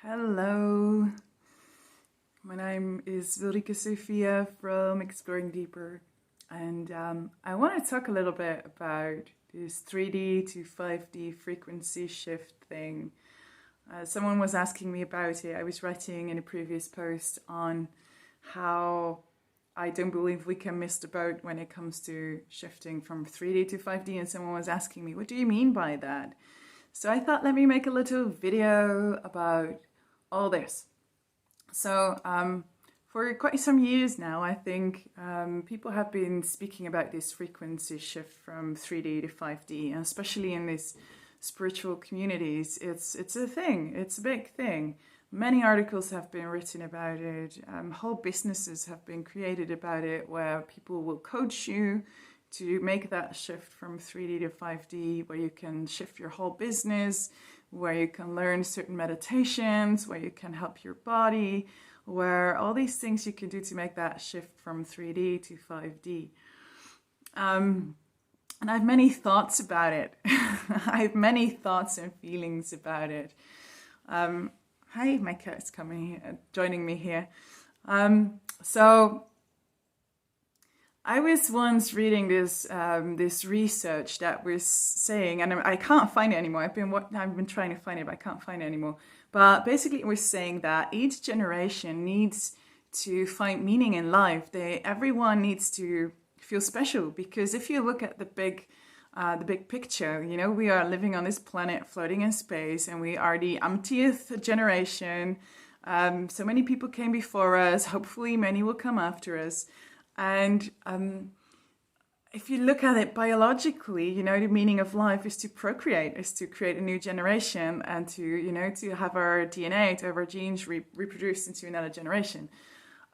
Hello, my name is Ulrike Sophia from Exploring Deeper, and I want to talk a little bit about this 3D to 5D frequency shift thing. Someone was asking me about it. I was writing in a previous post on how I don't believe we can miss the boat when it comes to shifting from 3D to 5D, and someone was asking me, what do you mean by that? So I thought, let me make a little video about all this. So for quite some years now, I think people have been speaking about this frequency shift from 3D to 5D, and especially in these spiritual communities, it's a thing, it's a big thing. Many articles have been written about it, whole businesses have been created about it, where people will coach you to make that shift from 3D to 5D, where you can shift your whole business, where you can learn certain meditations, where you can help your body, where all these things you can do to make that shift from 3D to 5D. And I have many thoughts about it. I have many thoughts and feelings about it. Hi, my cat's coming here, joining me here. So I was once reading this this research that was saying, and I can't find it anymore. I've been trying to find it, but I can't find it anymore. But basically, it was saying that each generation needs to find meaning in life. Everyone needs to feel special, because if you look at the big picture, you know, we are living on this planet, floating in space, and we are the umpteenth generation. So many people came before us. Hopefully, many will come after us. And if you look at it biologically, you know, the meaning of life is to procreate, is to create a new generation, and to, you know, to have our DNA, to have our genes reproduced into another generation.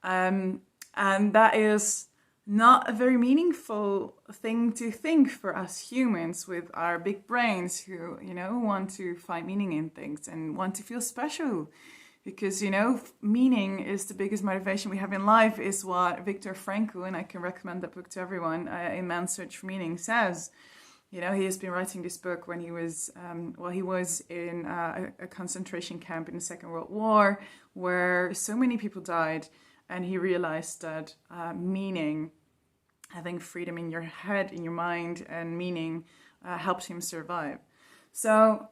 And that is not a very meaningful thing to think for us humans with our big brains who, you know, want to find meaning in things and want to feel special. Because, you know, meaning is the biggest motivation we have in life, is what Viktor Frankl, and I can recommend that book to everyone, in Man's Search for Meaning, says. You know, he has been writing this book when he was, he was in a concentration camp in the Second World War, where so many people died, and he realized that meaning, having freedom in your head, in your mind, and meaning helped him survive. So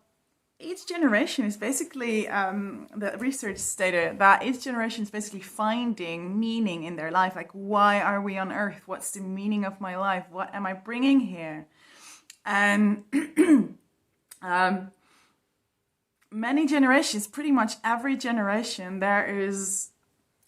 each generation is basically, the research stated that each generation is basically finding meaning in their life. Like, why are we on Earth? What's the meaning of my life? What am I bringing here? And many generations, pretty much every generation, there is,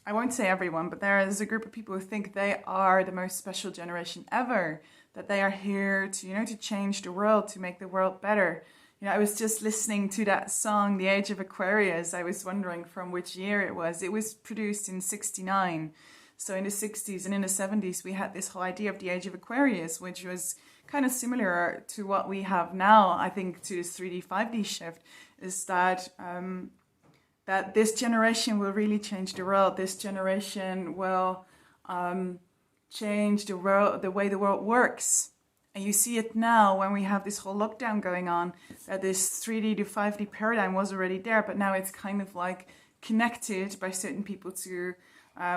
I won't say everyone, but there is a group of people who think they are the most special generation ever, that they are here to, you know, to change the world, to make the world better. You know, I was just listening to that song, The Age of Aquarius. I was wondering from which year it was. It was produced in '69. So in the 60s and in the 70s, we had this whole idea of the Age of Aquarius, which was kind of similar to what we have now, I think, to this 3D, 5D shift, is that that this generation will really change the world. This generation will change the world, the way the world works. And you see it now when we have this whole lockdown going on, that this 3D to 5D paradigm was already there, but now it's kind of like connected by certain people to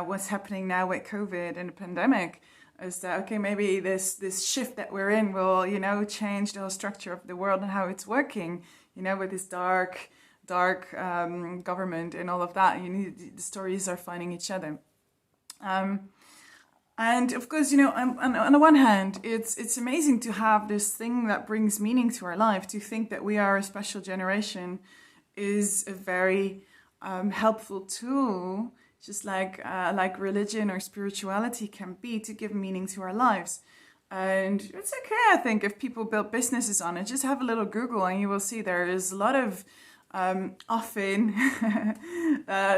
what's happening now with COVID and the pandemic. Is that, okay, maybe this shift that we're in will, you know, change the whole structure of the world and how it's working, you know, with this dark government and all of that. You need, the stories are finding each other. And of course, you know, on the one hand, it's amazing to have this thing that brings meaning to our life. To think that we are a special generation is a very helpful tool, just like religion or spirituality can be, to give meaning to our lives. And it's okay, I think, if people build businesses on it. Just have a little Google and you will see there is a lot of often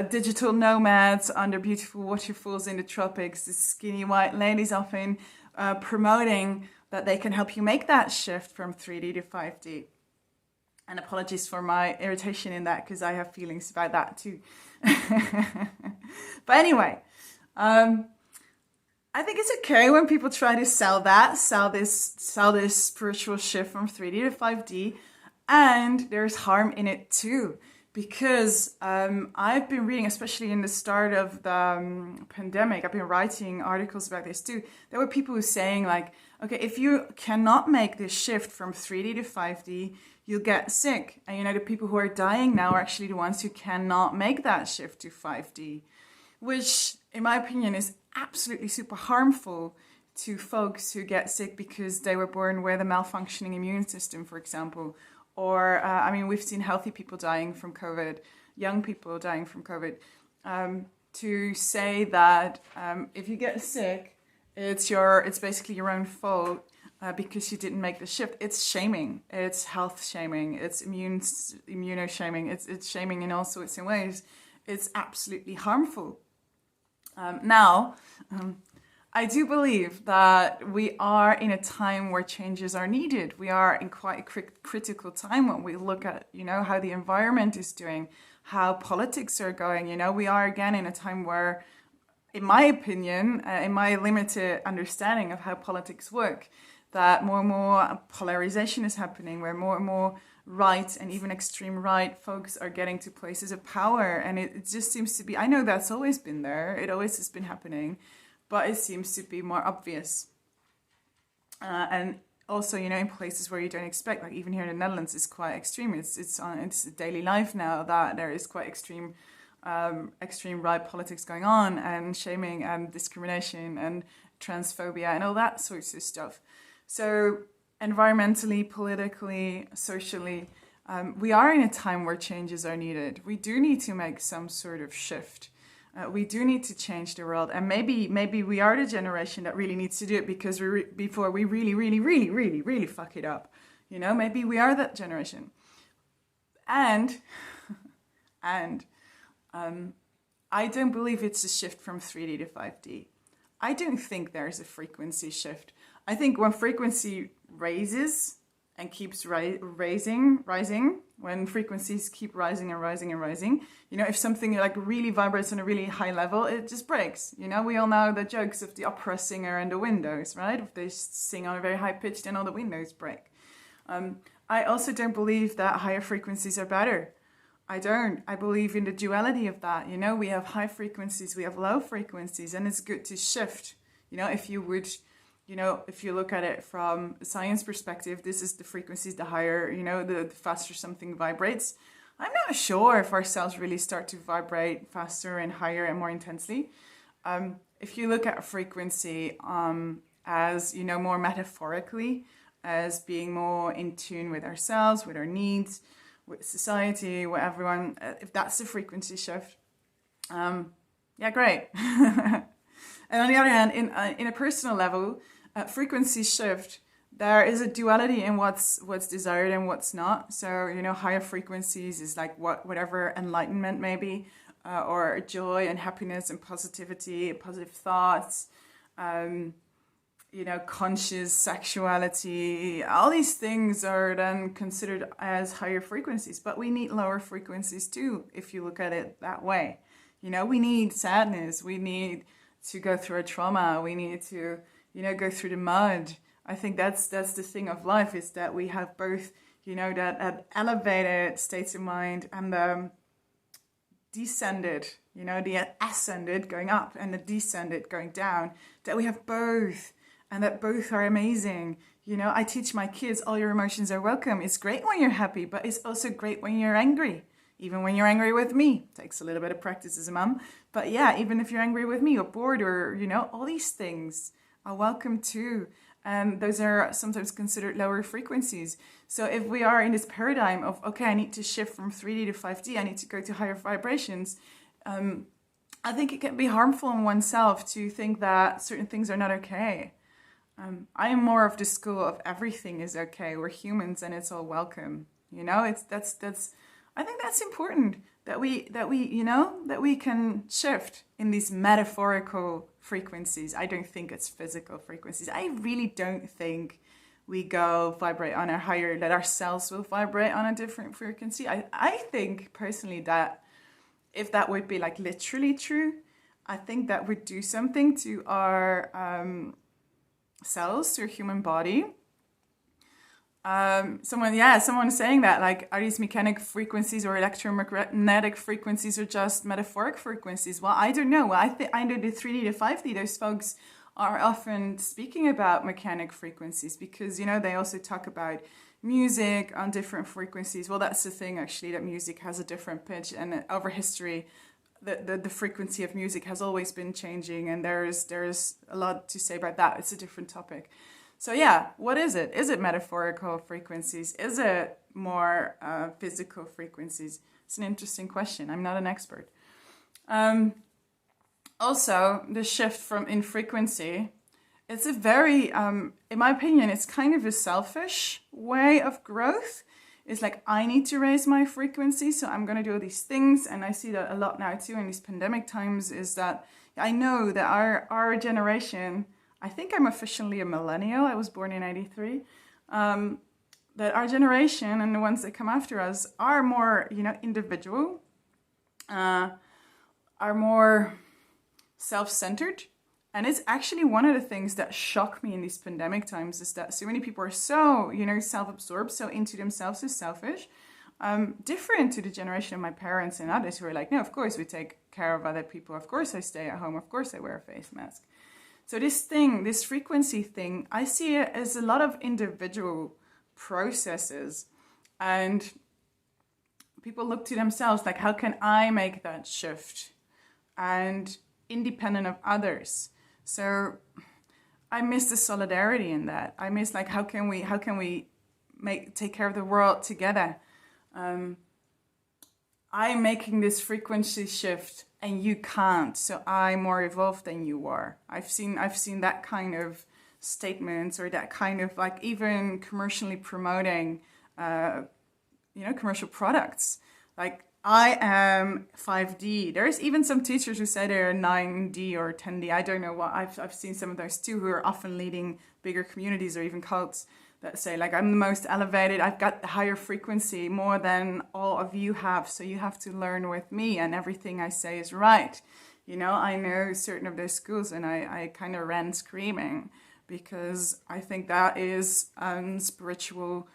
digital nomads under beautiful waterfalls in the tropics, the skinny white ladies often promoting that they can help you make that shift from 3D to 5D. And apologies for my irritation in that, because I have feelings about that too. But anyway, I think it's okay when people try to sell this spiritual shift from 3D to 5D. And there's harm in it too, because I've been reading, especially in the start of the pandemic, I've been writing articles about this too. There were people who were saying like, okay, if you cannot make this shift from 3D to 5D, you'll get sick. And you know, the people who are dying now are actually the ones who cannot make that shift to 5D, which in my opinion is absolutely super harmful to folks who get sick because they were born with a malfunctioning immune system, for example. Or, I mean, we've seen healthy people dying from COVID, young people dying from COVID. To say that if you get sick, it's basically your own fault because you didn't make the shift. It's shaming. It's health shaming. It's immuno shaming. It's shaming in all sorts of ways. It's absolutely harmful. Now, I do believe that we are in a time where changes are needed. We are in quite a critical time when we look at, you know, how the environment is doing, how politics are going. You know, we are again in a time where, in my opinion, in my limited understanding of how politics work, that more and more polarization is happening, where more and more right and even extreme right folks are getting to places of power. And it just seems to be, I know that's always been there. It always has been happening. But it seems to be more obvious. And also, you know, in places where you don't expect, like even here in the Netherlands, it's quite extreme. It's daily life now that there is quite extreme right politics going on, and shaming and discrimination and transphobia and all that sorts of stuff. So environmentally, politically, socially, we are in a time where changes are needed. We do need to make some sort of shift. We do need to change the world, and maybe we are the generation that really needs to do it because before we really fuck it up, you know. Maybe we are that generation, and I don't believe it's a shift from 3D to 5D. I don't think there's a frequency shift. I think when frequency raises and keeps rising, when frequencies keep rising and rising and rising, you know, if something like really vibrates on a really high level, it just breaks. You know, we all know the jokes of the opera singer and the windows, right? If they sing on a very high pitch, then all the windows break. I also don't believe that higher frequencies are better. I don't. I believe in the duality of that. You know, we have high frequencies, we have low frequencies, and it's good to shift. You know, if you look at it from a science perspective, this is the frequencies, the higher, you know, the faster something vibrates. I'm not sure if our cells really start to vibrate faster and higher and more intensely. If you look at frequency as, you know, more metaphorically, as being more in tune with ourselves, with our needs, with society, with everyone, if that's the frequency shift, yeah, great. And on the other hand, in a personal level, frequency shift, there is a duality in what's desired and what's not. So, you know, higher frequencies is like whatever enlightenment maybe, or joy and happiness and positivity, positive thoughts, you know, conscious sexuality. All these things are then considered as higher frequencies, but we need lower frequencies too, if you look at it that way. You know, we need sadness, we need to go through a trauma, we need to, you know, go through the mud. I think that's the thing of life, is that we have both, you know, that elevated states of mind and the descended, you know, the ascended going up and the descended going down, that we have both, and that both are amazing. You know, I teach my kids, all your emotions are welcome. It's great when you're happy, but it's also great when you're angry. Even when you're angry with me. Takes a little bit of practice as a mum. But yeah, even if you're angry with me or bored or, you know, all these things are welcome too. And those are sometimes considered lower frequencies. So if we are in this paradigm of, okay, I need to shift from 3D to 5D, I need to go to higher vibrations, I think it can be harmful in oneself to think that certain things are not okay. I am more of the school of everything is okay. We're humans and it's all welcome. You know, I think that's important, that we you know, that we can shift in these metaphorical frequencies. I don't think it's physical frequencies. I really don't think we go vibrate on a higher, that our cells will vibrate on a different frequency. I think personally that if that would be like literally true, I think that would do something to our cells, to our human body. Someone saying that, like, are these mechanic frequencies or electromagnetic frequencies or just metaphoric frequencies? Well, I don't know. Well, I know the 3D to 5D, those folks are often speaking about mechanic frequencies because, they also talk about music on different frequencies. Well, that's the thing, actually, that music has a different pitch, and over history, the frequency of music has always been changing, and there's a lot to say about that. It's a different topic. So yeah, what is it? Is it metaphorical frequencies? Is it more physical frequencies? It's an interesting question. I'm not an expert. Also, the shift in frequency, it's a very, in my opinion, it's kind of a selfish way of growth. It's like, I need to raise my frequency, so I'm going to do all these things. And I see that a lot now too in these pandemic times, is that I know that our generation, I think I'm officially a millennial. I was born in 93. That our generation and the ones that come after us are more, individual, are more self-centered. And it's actually one of the things that shock me in these pandemic times, is that so many people are so, self-absorbed, so into themselves, so selfish, different to the generation of my parents and others who are like, no, of course we take care of other people. Of course I stay at home. Of course I wear a face mask. So this frequency thing, I see it as a lot of individual processes, and people look to themselves like, how can I make that shift? And independent of others. So I miss the solidarity in that. I miss, like, how can we take care of the world together? I'm making this frequency shift and you can't, so I'm more evolved than you are. I've seen that kind of statements, or that kind of, like, even commercially promoting commercial products. Like, I am 5D. There's even some teachers who say they're 9D or 10D. I don't know what. I've seen some of those too, who are often leading bigger communities or even cults, that say, like, I'm the most elevated, I've got the higher frequency, more than all of you have, so you have to learn with me, and everything I say is right. I know certain of those schools, and I kind of ran screaming, because I think that is spiritual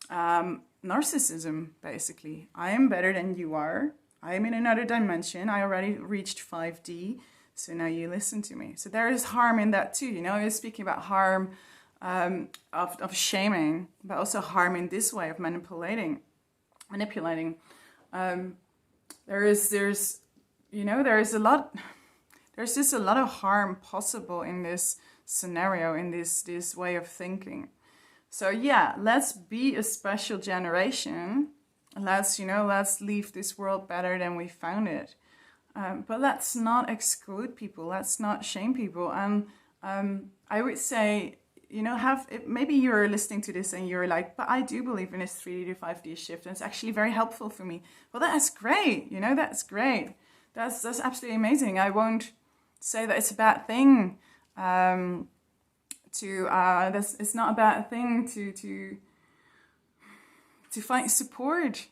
narcissism, basically. I am better than you are. I am in another dimension. I already reached 5D, so now you listen to me. So there is harm in that too. You're speaking about harm of shaming, but also harm in this way of manipulating. There's just a lot of harm possible in this scenario, in this way of thinking. So yeah, let's be a special generation. Let's leave this world better than we found it. But let's not exclude people. Let's not shame people. And I would say, maybe you're listening to this and you're like, but I do believe in this 3D to 5D shift, and it's actually very helpful for me. Well, that's great. That's great. That's absolutely amazing. I won't say that it's a bad thing. It's not a bad thing to find support.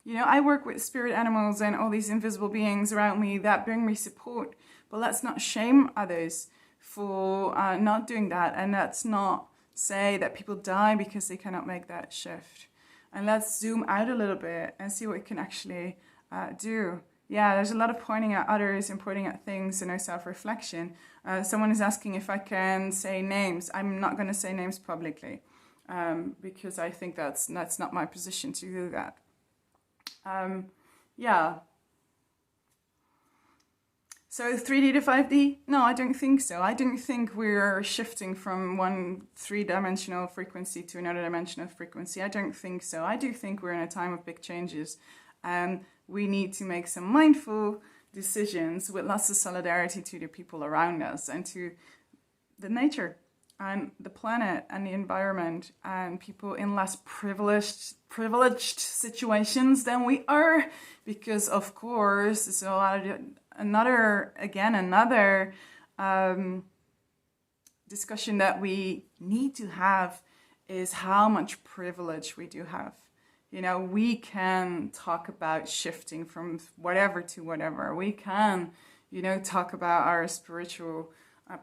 I work with spirit animals and all these invisible beings around me that bring me support. But let's not shame others for not doing that, and let's not say that people die because they cannot make that shift. And let's zoom out a little bit and see what we can actually do. Yeah, there's a lot of pointing at others and pointing at things and no self-reflection. Someone is asking if I can say names. I'm not going to say names publicly because I think that's not my position to do that. Yeah. So 3D to 5D? No, I don't think so. I don't think we're shifting from one three-dimensional frequency to another dimensional frequency. I don't think so. I do think we're in a time of big changes. We need to make some mindful decisions with lots of solidarity to the people around us and to the nature and the planet and the environment and people in less privileged situations than we are, because of course it's another discussion that we need to have is how much privilege we do have. We can talk about shifting from whatever to whatever. We can, talk about our spiritual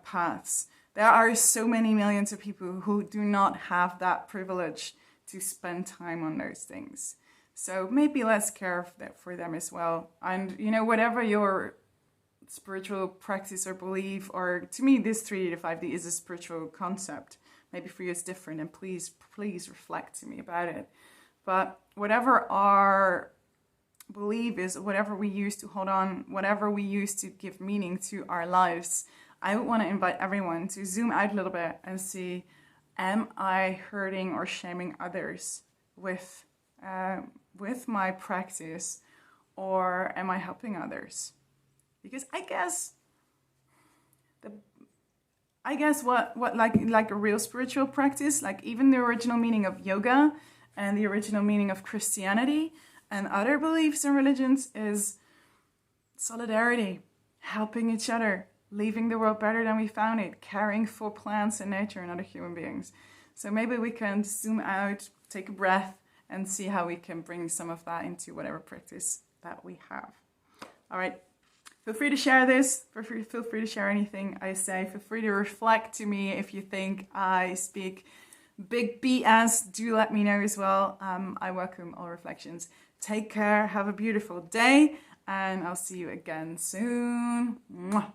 paths. There are so many millions of people who do not have that privilege to spend time on those things. So maybe let's care for them as well. And, you know, whatever your spiritual practice or belief, or to me, this 3D to 5D is a spiritual concept. Maybe for you it's different, and please reflect to me about it. But whatever our belief is, whatever we use to hold on, whatever we use to give meaning to our lives, I would want to invite everyone to zoom out a little bit and see, am I hurting or shaming others with my practice, or am I helping others? Because I guess what like a real spiritual practice, like even the original meaning of yoga and the original meaning of Christianity and other beliefs and religions is solidarity, helping each other, leaving the world better than we found it, caring for plants and nature and other human beings. So maybe we can zoom out, take a breath, and see how we can bring some of that into whatever practice that we have. All right. Feel free to share this. Feel free to share anything I say. Feel free to reflect to me if you think I speak big BS. Do let me know as well. I welcome all reflections. Take care. Have a beautiful day. And I'll see you again soon. Mwah.